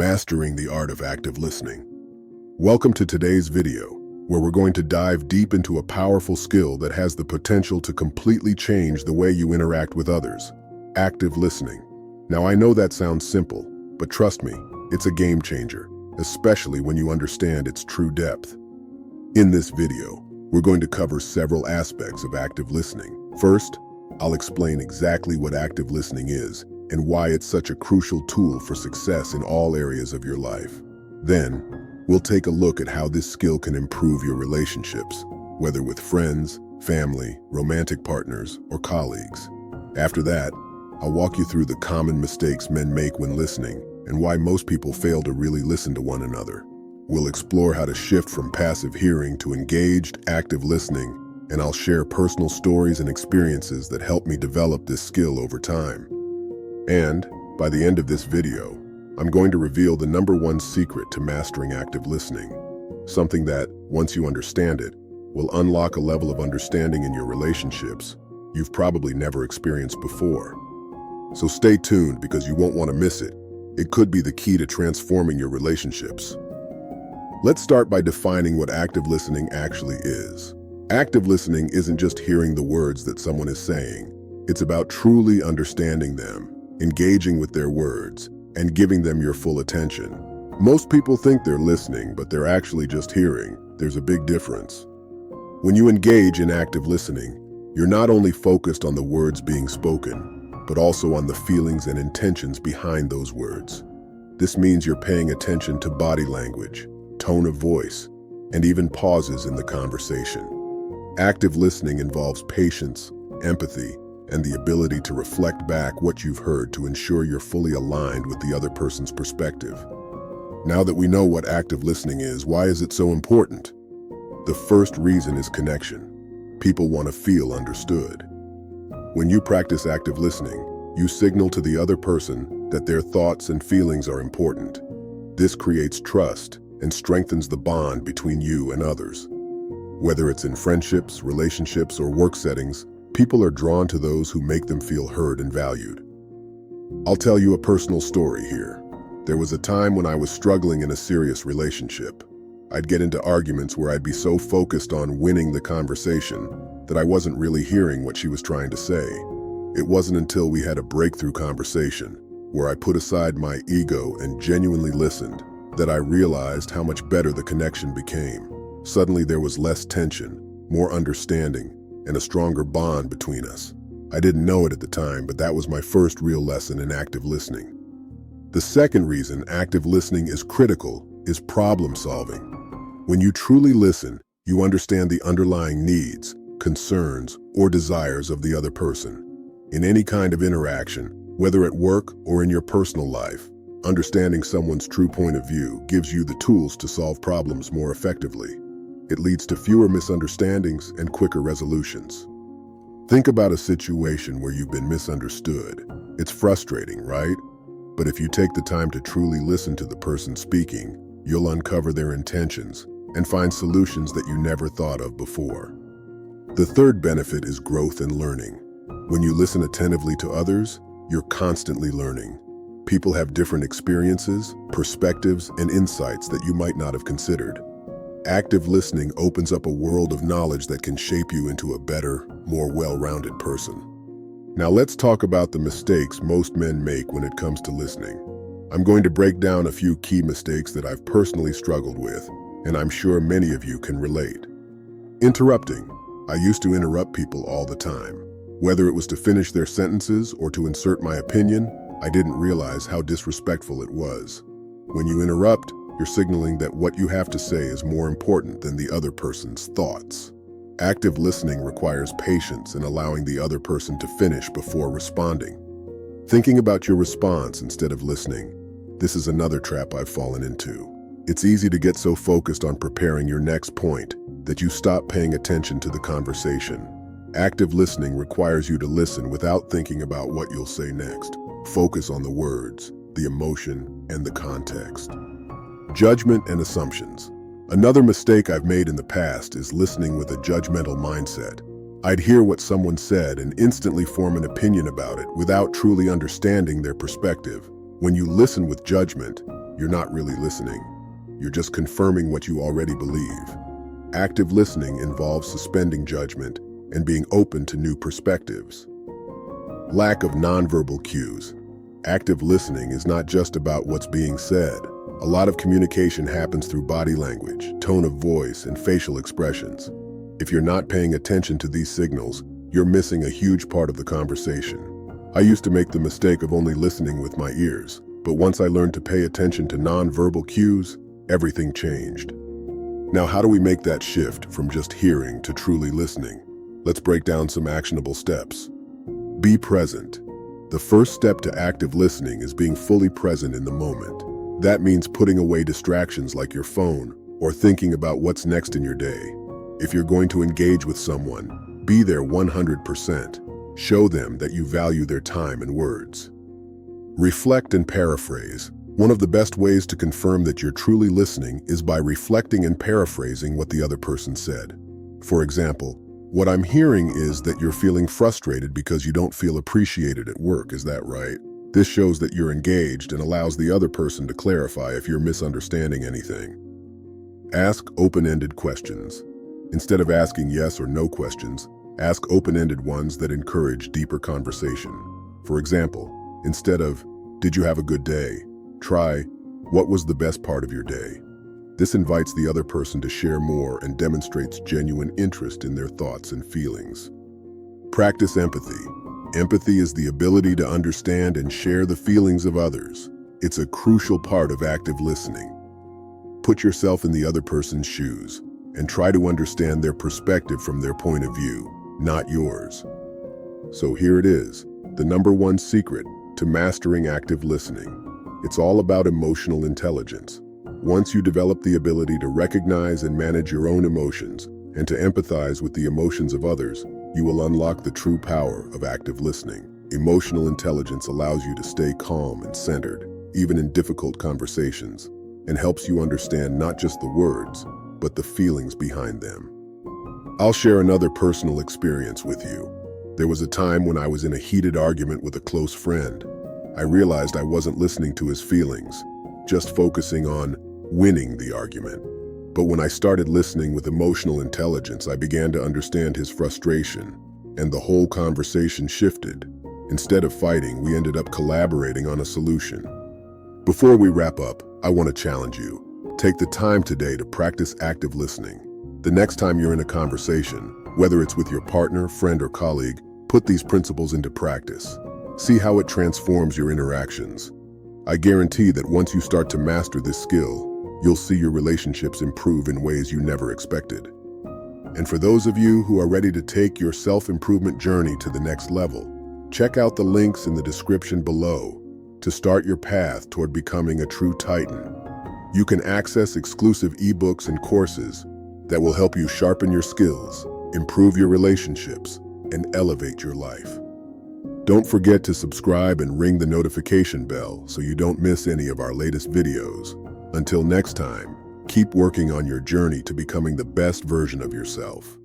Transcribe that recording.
Mastering the Art of Active Listening. Welcome to today's video, where we're going to dive deep into a powerful skill that has the potential to completely change the way you interact with others. Active listening. Now, I know that sounds simple, but trust me, it's a game changer, especially when you understand its true depth. In this video, we're going to cover several aspects of active listening. First, I'll explain exactly what active listening is and why it's such a crucial tool for success in all areas of your life. Then, we'll take a look at how this skill can improve your relationships, whether with friends, family, romantic partners, or colleagues. After that, I'll walk you through the common mistakes men make when listening and why most people fail to really listen to one another. We'll explore how to shift from passive hearing to engaged, active listening, and I'll share personal stories and experiences that help me develop this skill over time. And, by the end of this video, I'm going to reveal the #1 secret to mastering active listening, something that, once you understand it, will unlock a level of understanding in your relationships you've probably never experienced before. So stay tuned because you won't want to miss it. It could be the key to transforming your relationships. Let's start by defining what active listening actually is. Active listening isn't just hearing the words that someone is saying. It's about truly understanding them, engaging with their words, and giving them your full attention. Most people think they're listening, but they're actually just hearing. There's a big difference. When you engage in active listening, you're not only focused on the words being spoken, but also on the feelings and intentions behind those words. This means you're paying attention to body language, tone of voice, and even pauses in the conversation. Active listening involves patience, empathy, and the ability to reflect back what you've heard to ensure you're fully aligned with the other person's perspective. Now that we know what active listening is, why is it so important? The first reason is connection. People want to feel understood. When you practice active listening, you signal to the other person that their thoughts and feelings are important. This creates trust and strengthens the bond between you and others. Whether it's in friendships, relationships, or work settings, people are drawn to those who make them feel heard and valued. I'll tell you a personal story here. There was a time when I was struggling in a serious relationship. I'd get into arguments where I'd be so focused on winning the conversation that I wasn't really hearing what she was trying to say. It wasn't until we had a breakthrough conversation, where I put aside my ego and genuinely listened, that I realized how much better the connection became. Suddenly there was less tension, more understanding, and a stronger bond between us. I didn't know it at the time, but that was my first real lesson in active listening. The second reason active listening is critical is problem solving. When you truly listen, you understand the underlying needs, concerns, or desires of the other person. In any kind of interaction, whether at work or in your personal life, understanding someone's true point of view gives you the tools to solve problems more effectively. It leads to fewer misunderstandings and quicker resolutions. Think about a situation where you've been misunderstood. It's frustrating, right? But if you take the time to truly listen to the person speaking, you'll uncover their intentions and find solutions that you never thought of before. The third benefit is growth and learning. When you listen attentively to others, you're constantly learning. People have different experiences, perspectives, and insights that you might not have considered. Active listening opens up a world of knowledge that can shape you into a better, more well-rounded person. Now let's talk about the mistakes most men make when it comes to listening. I'm going to break down a few key mistakes that I've personally struggled with, and I'm sure many of you can relate. Interrupting. I used to interrupt people all the time. Whether it was to finish their sentences or to insert my opinion, I didn't realize how disrespectful it was. When you interrupt, you're signaling that what you have to say is more important than the other person's thoughts. Active listening requires patience and allowing the other person to finish before responding. Thinking about your response instead of listening. This is another trap I've fallen into. It's easy to get so focused on preparing your next point that you stop paying attention to the conversation. Active listening requires you to listen without thinking about what you'll say next. Focus on the words, the emotion, and the context. Judgment and assumptions. Another mistake I've made in the past is listening with a judgmental mindset. I'd hear what someone said and instantly form an opinion about it without truly understanding their perspective. When you listen with judgment, you're not really listening. You're just confirming what you already believe. Active listening involves suspending judgment and being open to new perspectives. Lack of nonverbal cues. Active listening is not just about what's being said. A lot of communication happens through body language, tone of voice, and facial expressions. If you're not paying attention to these signals, you're missing a huge part of the conversation. I used to make the mistake of only listening with my ears, but once I learned to pay attention to nonverbal cues, everything changed. Now, how do we make that shift from just hearing to truly listening? Let's break down some actionable steps. Be present. The first step to active listening is being fully present in the moment. That means putting away distractions like your phone or thinking about what's next in your day. If you're going to engage with someone, be there 100%. Show them that you value their time and words. Reflect and paraphrase. One of the best ways to confirm that you're truly listening is by reflecting and paraphrasing what the other person said. For example, what I'm hearing is that you're feeling frustrated because you don't feel appreciated at work, is that right? This shows that you're engaged and allows the other person to clarify if you're misunderstanding anything. Ask open-ended questions. Instead of asking yes or no questions, ask open-ended ones that encourage deeper conversation. For example, instead of, "Did you have a good day?" try, "What was the best part of your day?" This invites the other person to share more and demonstrates genuine interest in their thoughts and feelings. Practice empathy. Empathy is the ability to understand and share the feelings of others. It's a crucial part of active listening. Put yourself in the other person's shoes and try to understand their perspective from their point of view, not yours. So here it is, the #1 secret to mastering active listening. It's all about emotional intelligence. Once you develop the ability to recognize and manage your own emotions and to empathize with the emotions of others, you will unlock the true power of active listening. Emotional intelligence allows you to stay calm and centered, even in difficult conversations, and helps you understand not just the words, but the feelings behind them. I'll share another personal experience with you. There was a time when I was in a heated argument with a close friend. I realized I wasn't listening to his feelings, just focusing on winning the argument. But when I started listening with emotional intelligence, I began to understand his frustration, and the whole conversation shifted. Instead of fighting, we ended up collaborating on a solution. Before we wrap up, I want to challenge you. Take the time today to practice active listening. The next time you're in a conversation, whether it's with your partner, friend, or colleague, put these principles into practice. See how it transforms your interactions. I guarantee that once you start to master this skill, you'll see your relationships improve in ways you never expected. And for those of you who are ready to take your self-improvement journey to the next level, check out the links in the description below to start your path toward becoming a true Titan. You can access exclusive ebooks and courses that will help you sharpen your skills, improve your relationships, and elevate your life. Don't forget to subscribe and ring the notification bell so you don't miss any of our latest videos. Until next time, keep working on your journey to becoming the best version of yourself.